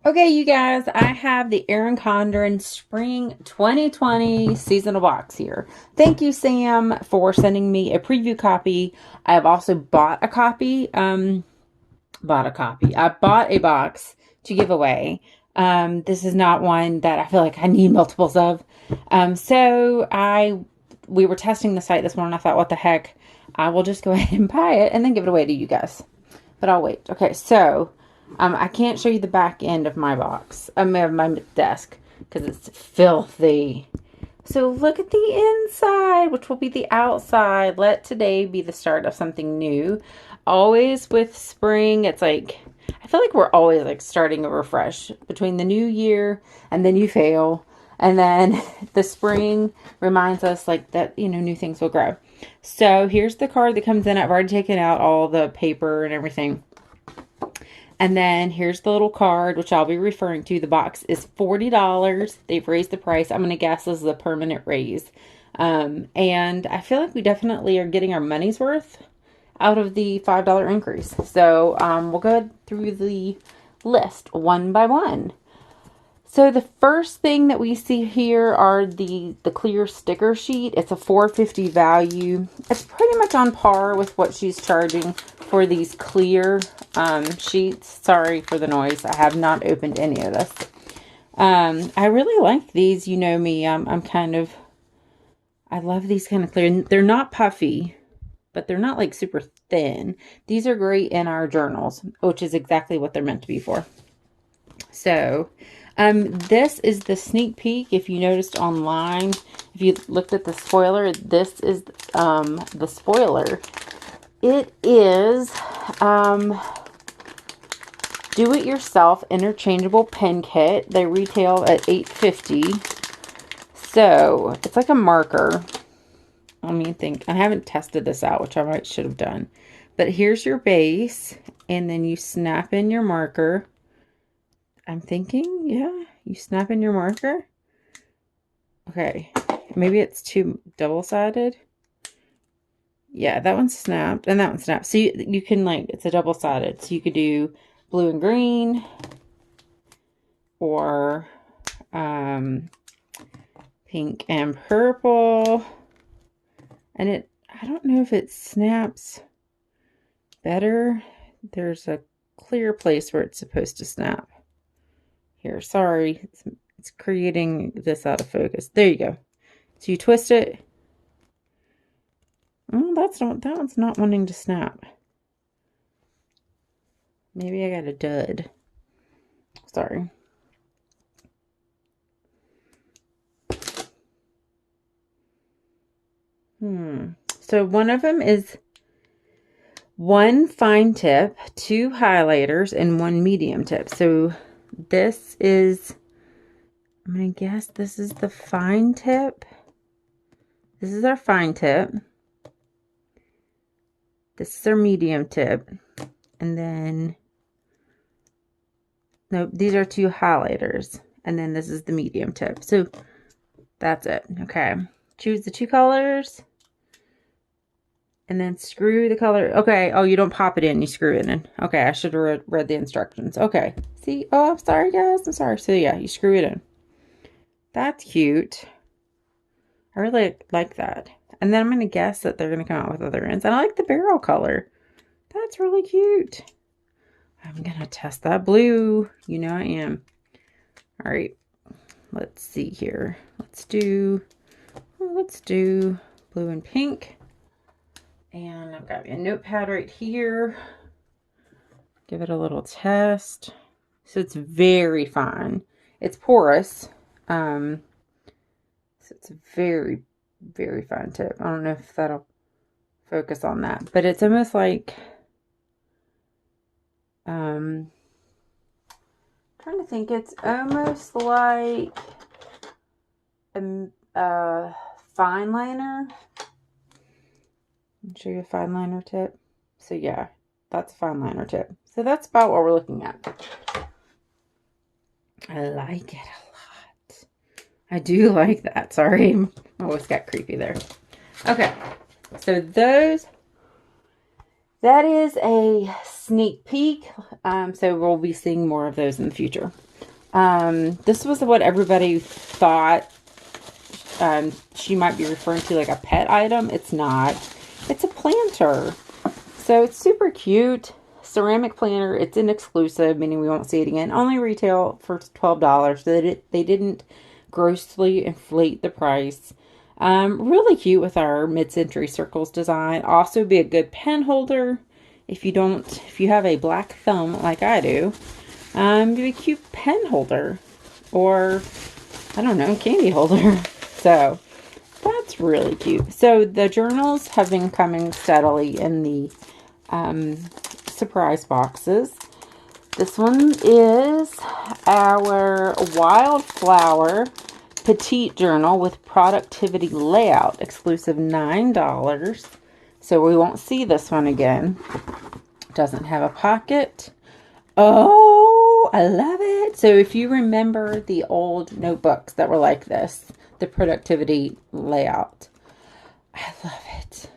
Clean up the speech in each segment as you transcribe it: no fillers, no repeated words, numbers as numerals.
Okay, you guys, I have the Erin Condren Spring 2020 seasonal box here. Thank you, Sam, for sending me a preview copy. I have also bought a copy. I bought a box to give away. This is not one that I feel like I need multiples of. We were testing the site this morning. I thought, what the heck? I will just go ahead and buy it and then give it away to you guys. But I'll wait. Okay, so I can't show you the back end of my box. Of my desk because it's filthy. So look at the inside, which will be the outside. Let today be the start of something new. Always with spring, it's like I feel like we're always like starting over fresh between the new year and then you fail. And then the spring reminds us like that, new things will grow. So here's the card that comes in. I've already taken out all the paper and everything. And then here's the little card, which I'll be referring to. The box is $40. They've raised the price. I'm going to guess this is a permanent raise. And I feel like we definitely are getting our money's worth out of the $5 increase. So we'll go through the list one by one. So the first thing that we see here are the clear sticker sheet. It's a $4.50 value. It's pretty much on par with what she's charging for these clear sheets. Sorry for the noise. I have not opened any of this. I really like these. You know me. I love these kind of clear. They're not puffy, but they're not like super thin. These are great in our journals, which is exactly what they're meant to be for. So, this is the sneak peek. If you noticed online, if you looked at the spoiler, this is the spoiler. It is do-it-yourself interchangeable pen kit. They retail at $8.50. So it's like a marker. Let me think. I haven't tested this out, which I should have done. But here's your base, and then you snap in your marker. I'm thinking, yeah, you snap in your marker. Okay, maybe it's too double-sided. Yeah, that one snapped, and that one snapped. So you can, like, it's a double-sided. So you could do blue and green, or pink and purple. And I don't know if it snaps better. There's a clear place where it's supposed to snap. Here, sorry, it's creating this out of focus. There you go. So you twist it. Oh, that one's not wanting to snap. Maybe I got a dud. Sorry. So one of them is one fine tip, two highlighters, and one medium tip. So this is, I'm going to guess this is the fine tip. This is our fine tip. This is our medium tip. And then, no, these are two highlighters. And then this is the medium tip. So that's it. Okay. Choose the two colors. And then screw the color. Okay. Oh, you don't pop it in. You screw it in. Okay. I should have read the instructions. Okay. See? Oh, I'm sorry, guys. I'm sorry. So, yeah, you screw it in. That's cute. I really like that. And then I'm going to guess that they're going to come out with other ends. And I like the barrel color. That's really cute. I'm going to test that blue. You know I am. All right. Let's see here. Let's do blue and pink. And I've got a notepad right here. Give it a little test. So it's very fine. It's porous. So it's a very, very fine tip. I don't know if that'll focus on that. But it's almost like, trying to think, it's almost like a fine liner. I'll show you a fine liner tip. So yeah, that's a fine liner tip. So that's about what we're looking at. I like it a lot. I do like that. Sorry, my voice got creepy there. Okay, so that is a sneak peek. So we'll be seeing more of those in the future. This was what everybody thought she might be referring to, like a pet item. It's not. It's a planter. So it's super cute. Ceramic planter. It's an exclusive, meaning we won't see it again. Only retail for $12. So they didn't grossly inflate the price. Really cute with our mid-century circles design. Also be a good pen holder if you have a black thumb like I do. Be a cute pen holder or, I don't know, candy holder. So that's really cute. So the journals have been coming steadily in the surprise boxes. This one is our Wildflower Petite Journal with productivity layout, exclusive $9. So we won't see this one again. Doesn't have a pocket. Oh, I love it. So if you remember the old notebooks that were like this, the productivity layout, I love it.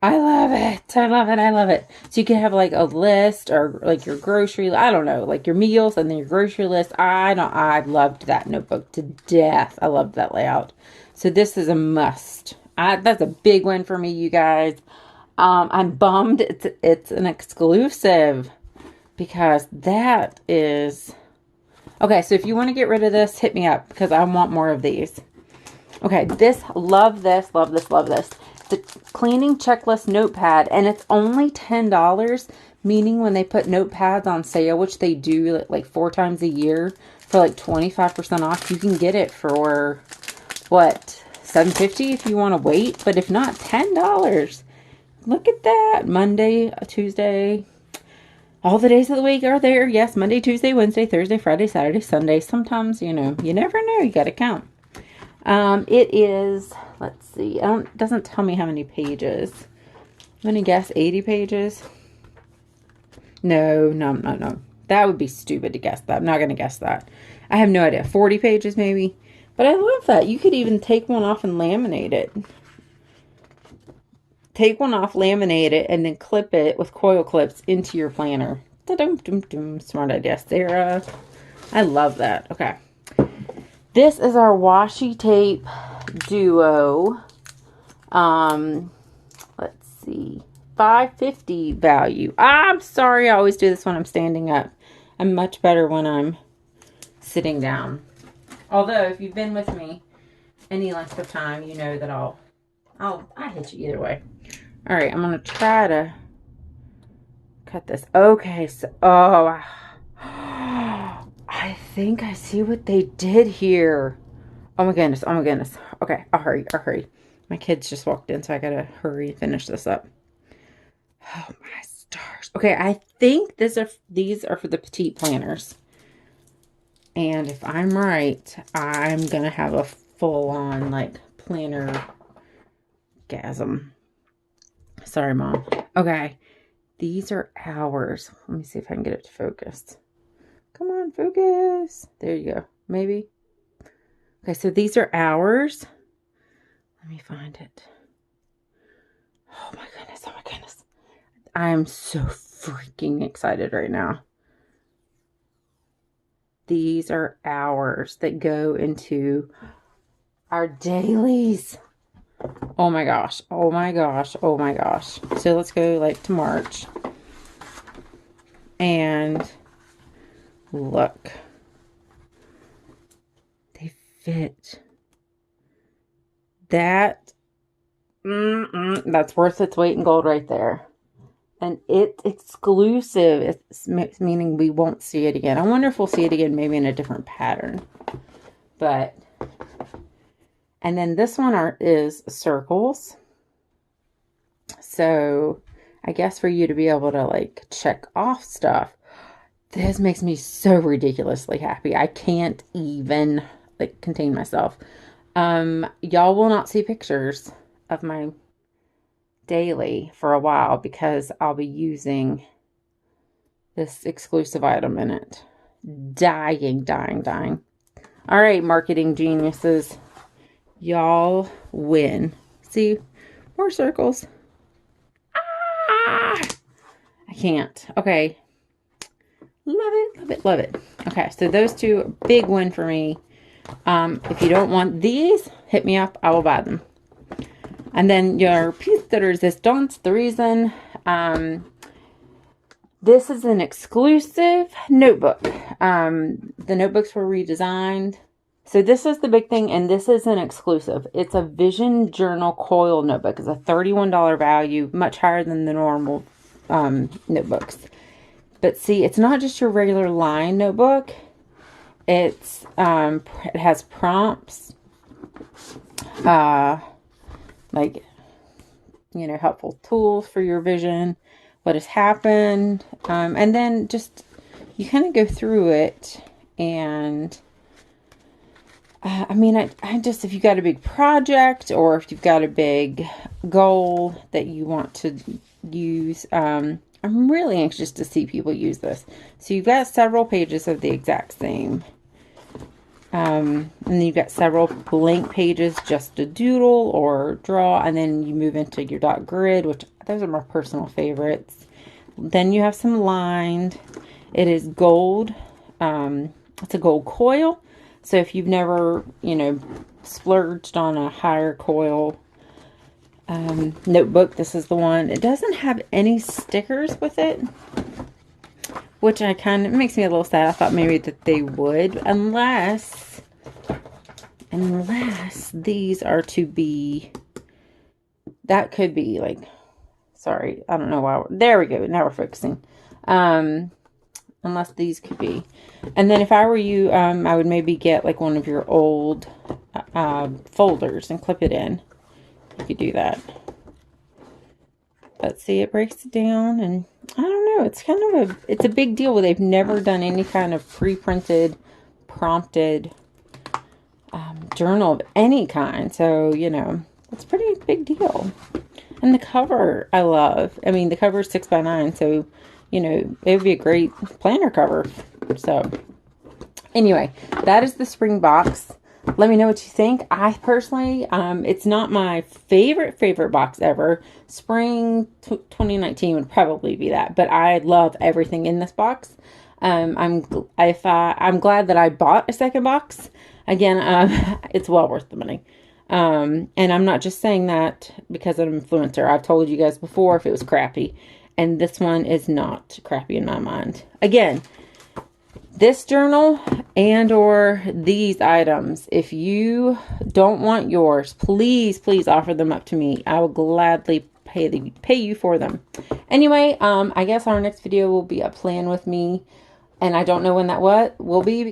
I love it. I love it. I love it. So you can have like a list or like your grocery, I don't know, like your meals and then your grocery list. I loved that notebook to death. I loved that layout. So this is a must. That's a big win for me, you guys. I'm bummed it's an exclusive because that is... Okay, so if you want to get rid of this, hit me up because I want more of these. Okay, love this, love this, love this. The cleaning checklist notepad, and it's only $10, meaning when they put notepads on sale, which they do like 4 times a year for like 25% off, you can get it for what, $7.50 if you want to wait, but if not, $10. Look at that. Monday, Tuesday, all the days of the week are there. Yes, Monday, Tuesday, Wednesday, Thursday, Friday, Saturday, Sunday. Sometimes, you know, you never know. You got to count. It is, let's see, it doesn't tell me how many pages. I'm going to guess 80 pages. No. That would be stupid to guess that. I'm not going to guess that. I have no idea. 40 pages maybe. But I love that. You could even take one off and laminate it. Take one off, laminate it, and then clip it with coil clips into your planner. Da-dum-dum-dum. Smart idea, Sarah. I love that. Okay. This is our washi tape duo. Let's see. $5.50 value. I'm sorry, I always do this when I'm standing up. I'm much better when I'm sitting down. Although, if you've been with me any length of time, you know that I hit you either way. All right, I'm gonna try to cut this. Okay, so I think I see what they did here. Oh my goodness, oh my goodness. Okay, I'll hurry. My kids just walked in, so I gotta hurry and finish this up. Oh my stars. Okay, I think these are for the petite planners. And if I'm right, I'm gonna have a full-on like planner gasm. Sorry, Mom. Okay, these are ours. Let me see if I can get it to focus. Come on, focus. There you go. Maybe. Okay, so these are ours. Let me find it. Oh my goodness. Oh my goodness. I am so freaking excited right now. These are ours that go into our dailies. Oh my gosh. Oh my gosh. Oh my gosh. So let's go like to March. And look. They fit. That's worth its weight in gold right there. And it's exclusive. It's meaning we won't see it again. I wonder if we'll see it again maybe in a different pattern. But, and then this one is circles. So, I guess for you to be able to like check off stuff. This makes me so ridiculously happy. I can't even like contain myself. Y'all will not see pictures of my daily for a while because I'll be using this exclusive item in it. Dying. All right, marketing geniuses. Y'all win. See? More circles. Ah! I can't. Okay. Love it, love it, love it. Okay, so those two, big win for me. If you don't want these, hit me up. I will buy them. And then your pièce de résistance, the reason, this is an exclusive notebook. The notebooks were redesigned. So this is the big thing, and this is an exclusive. It's a Vision Journal Coil notebook. It's a $31 value, much higher than the normal notebooks. But see, it's not just your regular line notebook. It's it has prompts, like, you know, helpful tools for your vision, what has happened, and then just you kind of go through it. And I mean, I just, if you've got a big project or if you've got a big goal that you want to use, I'm really anxious to see people use this. So you've got several pages of the exact same. And then you've got several blank pages just to doodle or draw. And then you move into your dot grid, which those are my personal favorites. Then you have some lined. It is gold. It's a gold coil. So if you've never, you know, splurged on a higher coil notebook, this is the one. It doesn't have any stickers with it, which it makes me a little sad. I thought maybe that they would, unless these are to be, that could be like, sorry, I don't know why. There we go. Now we're focusing. Unless these could be. And then if I were you, I would maybe get like one of your old folders and clip it in. You could do that. But see, it breaks it down, and I don't know, it's kind of it's a big deal. They've never done any kind of pre-printed, prompted journal of any kind. So, you know, it's a pretty big deal. And the cover, I love. I mean, the cover is 6x9, so, you know, it would be a great planner cover. So, anyway, that is the spring box. Let me know what you think. I personally, it's not my favorite box ever. Spring 2019 would probably be that, but I love everything in this box. I'm glad that I bought a second box. Again, it's well worth the money. And I'm not just saying that because I'm an influencer. I've told you guys before if it was crappy, and this one is not crappy in my mind. Again, this journal and or these items, if you don't want yours, please offer them up to me. I will gladly pay you for them. Anyway, I guess our next video will be a plan with me, and I don't know when that will be.